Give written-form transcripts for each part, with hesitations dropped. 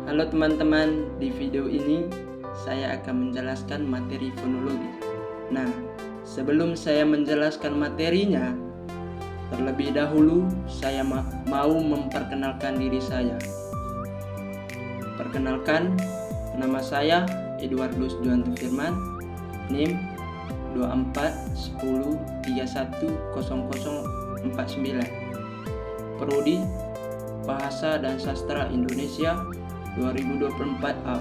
Halo teman-teman, di video ini saya akan menjelaskan materi fonologi. Nah, sebelum saya menjelaskan materinya, terlebih dahulu saya mau memperkenalkan diri saya. Perkenalkan, nama saya Edwardus Juanto Firman, NIM 2410310049, Prodi Bahasa dan Sastra Indonesia 2024A.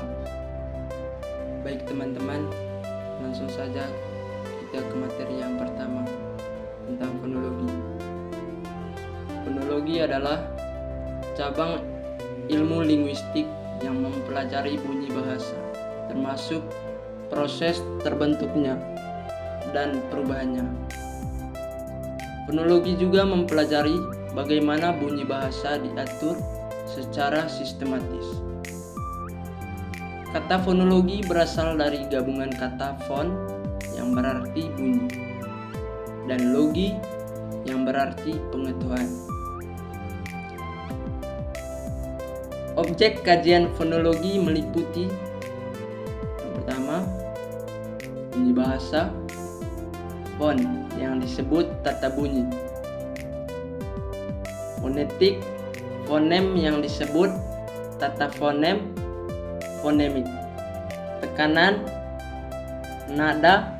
Baik teman-teman, langsung saja kita ke materi yang pertama tentang fonologi. Fonologi adalah cabang ilmu linguistik yang mempelajari bunyi bahasa, termasuk proses terbentuknya dan perubahannya. Fonologi juga mempelajari bagaimana bunyi bahasa diatur secara sistematis. Kata fonologi berasal dari gabungan kata fon yang berarti bunyi dan logi yang berarti pengetahuan. Objek kajian fonologi meliputi yang pertama, bunyi bahasa, fon yang disebut tata bunyi, fonetik, fonem yang disebut tata fonem, fonemik, tekanan, nada,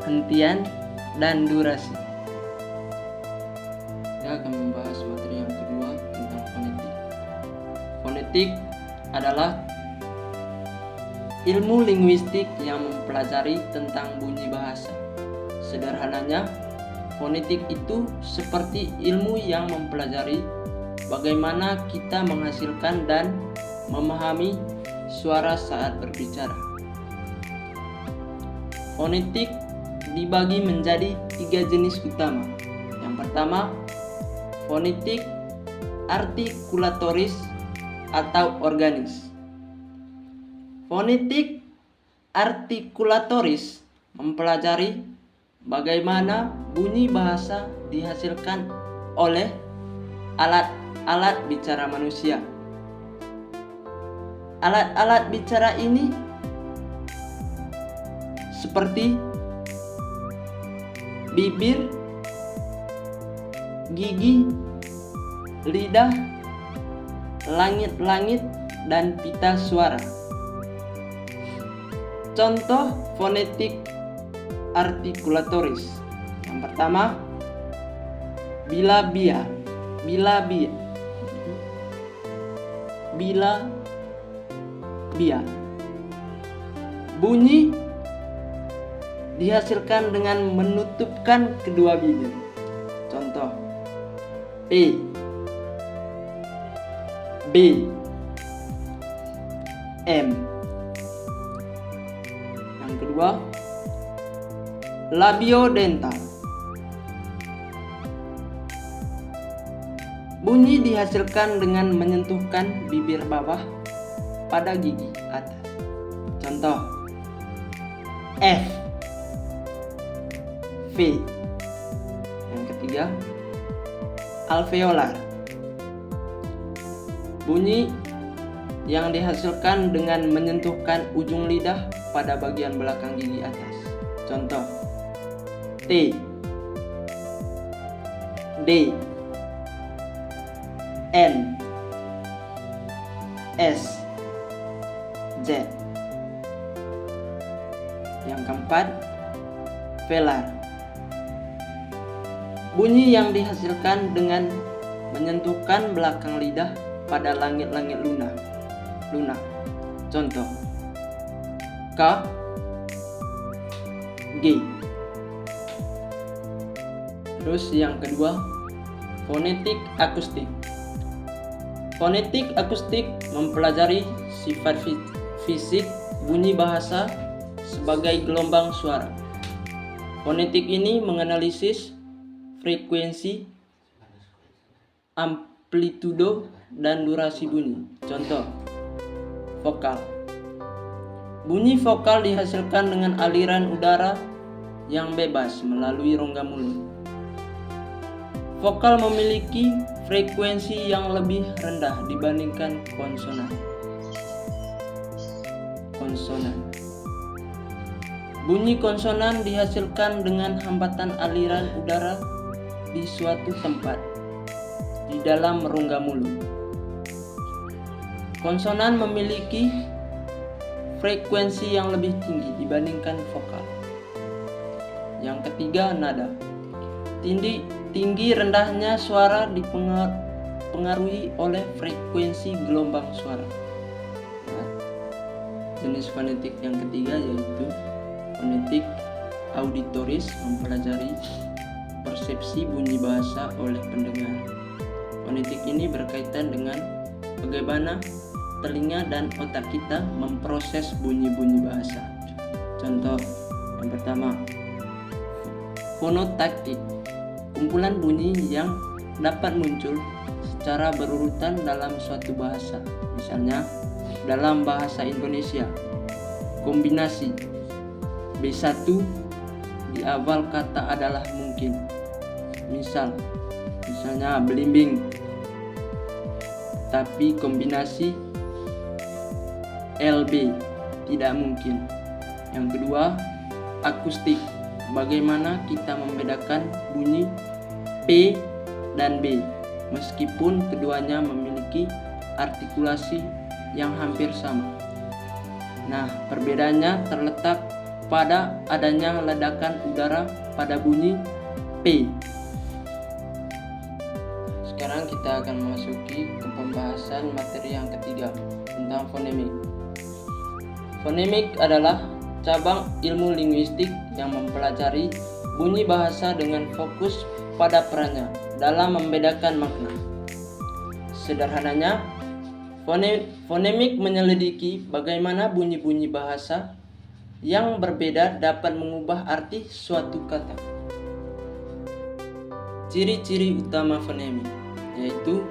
hentian, dan durasi. Saya akan membahas materi yang kedua tentang fonetik. Fonetik adalah ilmu linguistik yang mempelajari tentang bunyi bahasa. Sederhananya, fonetik itu seperti ilmu yang mempelajari bagaimana kita menghasilkan dan memahami suara saat berbicara. Fonetik dibagi menjadi 3 jenis utama. Yang pertama, fonetik artikulatoris atau organis. Fonetik artikulatoris mempelajari bagaimana bunyi bahasa dihasilkan oleh alat-alat bicara manusia. Alat-alat bicara ini seperti bibir, gigi, lidah, langit-langit, dan pita suara. Contoh fonetik artikulatoris. Yang pertama, bila-bia, bila-bia, bila-bia. Bunyi dihasilkan dengan menutupkan kedua bibir. Contoh, P, B, M. Yang kedua, labiodental. Bunyi dihasilkan dengan menyentuhkan bibir bawah pada gigi atas. Contoh, F, V. Yang ketiga, alveolar. Bunyi yang dihasilkan dengan menyentuhkan ujung lidah pada bagian belakang gigi atas. Contoh, T, D, N, S, Z. Yang keempat, velar. Bunyi yang dihasilkan dengan menyentuhkan belakang lidah pada langit-langit lunak. Contoh, K, G. Terus yang kedua, fonetik akustik. Fonetik akustik mempelajari sifat fisik bunyi bahasa sebagai gelombang suara. Fonetik ini menganalisis frekuensi, amplitudo, dan durasi bunyi. Contoh, vokal. Bunyi vokal dihasilkan dengan aliran udara yang bebas melalui rongga mulut. Vokal memiliki frekuensi yang lebih rendah dibandingkan konsonan. konsonan. Bunyi konsonan dihasilkan dengan hambatan aliran udara di suatu tempat di dalam rongga mulut. Konsonan memiliki frekuensi yang lebih tinggi dibandingkan vokal. Yang ketiga, nada. Tinggi rendahnya suara dipengaruhi oleh frekuensi gelombang suara. Jenis fonetik yang ketiga yaitu fonetik auditoris, mempelajari persepsi bunyi bahasa oleh pendengar. Fonetik ini berkaitan dengan bagaimana telinga dan otak kita memproses bunyi-bunyi bahasa. Contoh yang pertama, fonotaktik, kumpulan bunyi yang dapat muncul secara berurutan dalam suatu bahasa. Misalnya dalam bahasa Indonesia, kombinasi B1 di awal kata adalah mungkin. Misalnya belimbing, tapi kombinasi LB tidak mungkin. Yang kedua, akustik. Bagaimana kita membedakan bunyi P dan B meskipun keduanya memiliki artikulasi yang hampir sama. Nah, perbedaannya terletak pada adanya ledakan udara pada bunyi P. Sekarang kita akan memasuki ke pembahasan materi yang ketiga tentang fonemik. Fonemik adalah cabang ilmu linguistik yang mempelajari bunyi bahasa dengan fokus pada perannya dalam membedakan makna. Sederhananya, fonemik menyelidiki bagaimana bunyi-bunyi bahasa yang berbeda dapat mengubah arti suatu kata. Ciri-ciri utama fonemik yaitu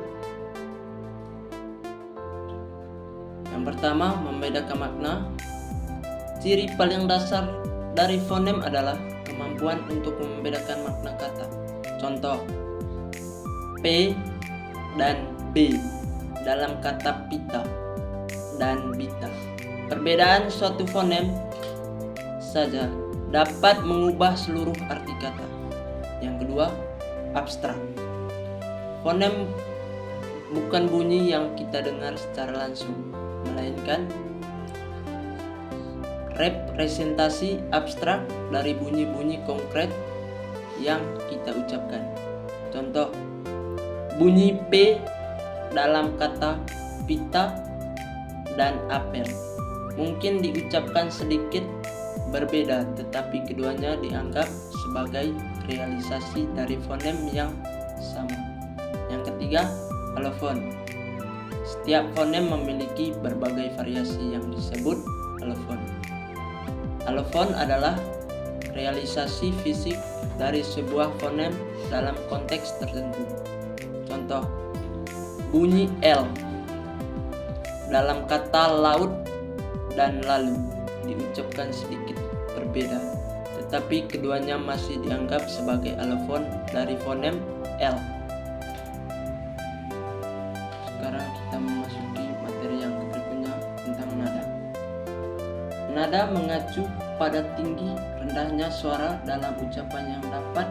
yang pertama, membedakan makna. Ciri paling dasar dari fonem adalah kemampuan untuk membedakan makna kata. Contoh, P dan B dalam kata pita dan bita. Perbedaan suatu fonem saja dapat mengubah seluruh arti kata. Yang kedua, abstrak. Fonem bukan bunyi yang kita dengar secara langsung, melainkan representasi abstrak dari bunyi-bunyi konkret yang kita ucapkan. Contoh, bunyi P dalam kata pita dan apel mungkin diucapkan sedikit berbeda, tetapi keduanya dianggap sebagai realisasi dari fonem yang sama. Yang ketiga, alofon. Setiap fonem memiliki berbagai variasi yang disebut alofon. Alofon adalah realisasi fisik dari sebuah fonem dalam konteks tertentu. Contoh, bunyi L dalam kata laut dan lalu diucapkan sedikit berbeda, tetapi keduanya masih dianggap sebagai alofon dari fonem L. Sekarang kita memasuki materi yang berikutnya tentang nada. Nada mengacu pada tinggi rendahnya suara dalam ucapan yang dapat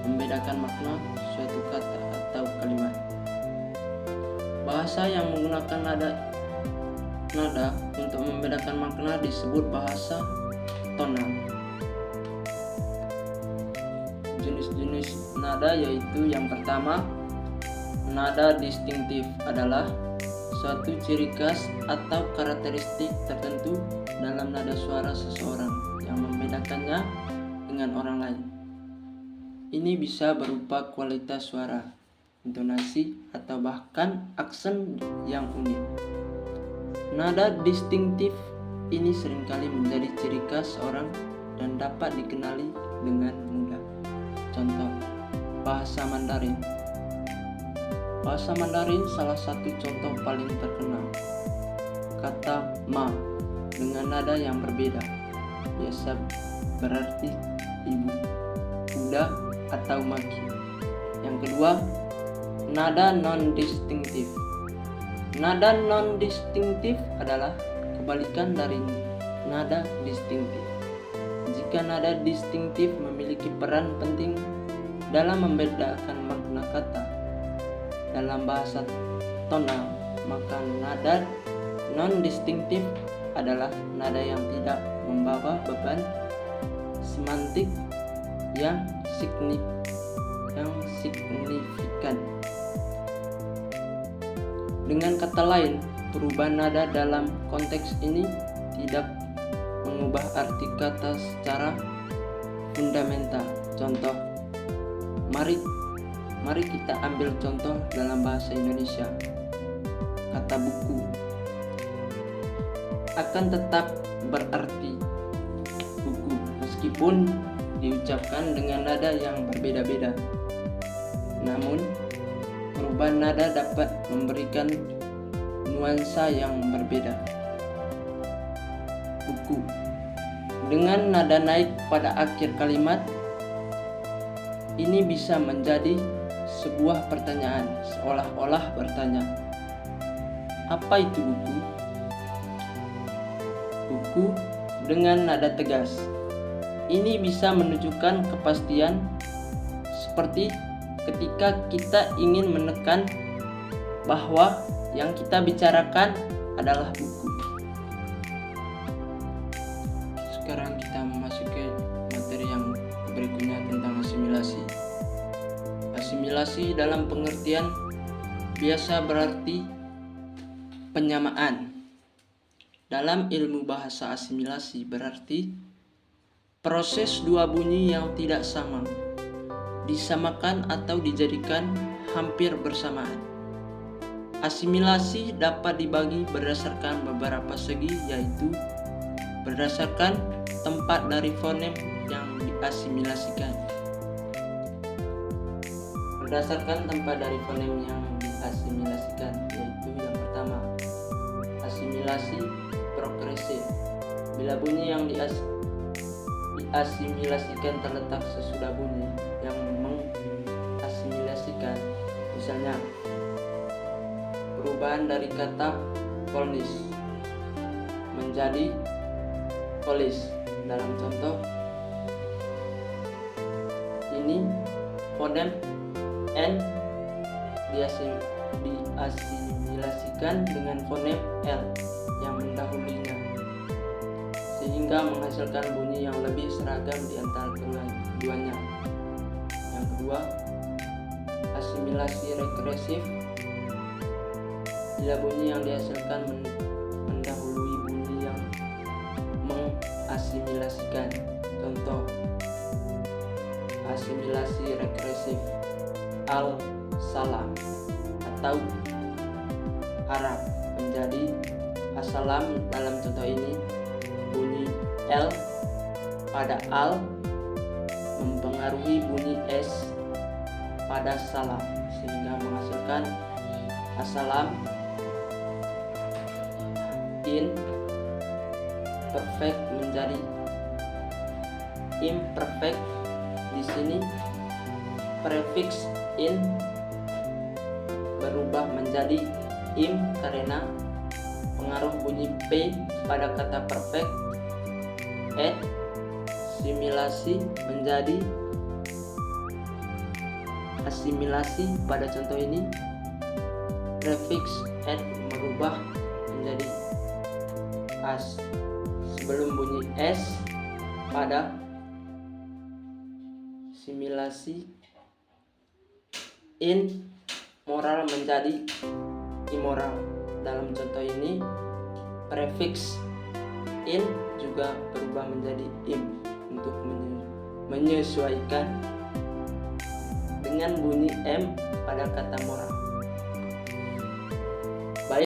membedakan makna suatu kata atau kalimat. Bahasa yang menggunakan nada untuk membedakan makna disebut bahasa tonal. Jenis-jenis nada yaitu yang pertama, nada distintif adalah suatu ciri khas atau karakteristik tertentu dalam nada suara seseorang yang membedakannya dengan orang lain. Ini bisa berupa kualitas suara, intonasi, atau bahkan aksen yang unik. Nada distintif ini seringkali menjadi ciri khas orang dan dapat dikenali dengan mudah. Contoh, bahasa Mandarin. Bahasa Mandarin salah satu contoh paling terkenal. Kata ma dengan nada yang berbeda biasa berarti ibu, kuda, atau maki. Yang kedua, nada non-distintif. Nada non-distintif adalah kebalikan dari nada distintif. Jika nada distintif memiliki peran penting dalam membedakan makna kata dalam bahasa tonal, maka nada non-distintif adalah nada yang tidak membawa beban semantik yang signifikan. Dengan kata lain, perubahan nada dalam konteks ini tidak mengubah arti kata secara fundamental. Contoh, mari kita ambil contoh dalam bahasa Indonesia. Kata buku akan tetap berarti buku meskipun diucapkan dengan nada yang berbeda-beda. Namun, perubahan nada dapat memberikan nuansa yang berbeda. Buku dengan nada naik pada akhir kalimat ini bisa menjadi sebuah pertanyaan, seolah-olah bertanya, apa itu buku? Buku dengan nada tegas ini bisa menunjukkan kepastian, seperti ketika kita ingin menekan bahwa yang kita bicarakan adalah buku. Sekarang kita memasuki materi yang berikutnya tentang asimilasi. Asimilasi dalam pengertian biasa berarti penyamaan. Dalam ilmu bahasa, asimilasi berarti proses dua bunyi yang tidak sama disamakan atau dijadikan hampir bersamaan. Asimilasi dapat dibagi berdasarkan beberapa segi, yaitu berdasarkan tempat dari fonem yang diasimilasikan. Berdasarkan tempat dari fonem yang diasimilasikan, yaitu yang pertama, asimilasi progresif. Bila bunyi yang diasimilasikan terletak sesudah bunyi yang mengasimilasikan, misalnya perubahan dari kata kolnis menjadi kolis. Dalam contoh ini, fonem N diasimilasikan dengan fonem L yang mendahulunya, sehingga menghasilkan bunyi yang lebih seragam di antara keduanya. Yang kedua, asimilasi regresif. Bila bunyi yang dihasilkan mendahului bunyi yang mengasimilasikan. Contoh, asimilasi regresif al-salam atau Arab menjadi as-salam. Dalam contoh ini, bunyi L pada al mempengaruhi bunyi S pada salam, sehingga menghasilkan as-salam. In perfect menjadi imperfect. Di sini prefix in berubah menjadi im karena pengaruh bunyi P pada kata perfect. At asimilasi menjadi asimilasi. Pada contoh ini, prefix at merubah menjadi as sebelum bunyi S pada asimilasi. In moral menjadi immoral. Dalam contoh ini, prefix in juga berubah menjadi im untuk menyesuaikan dengan bunyi M pada kata moral.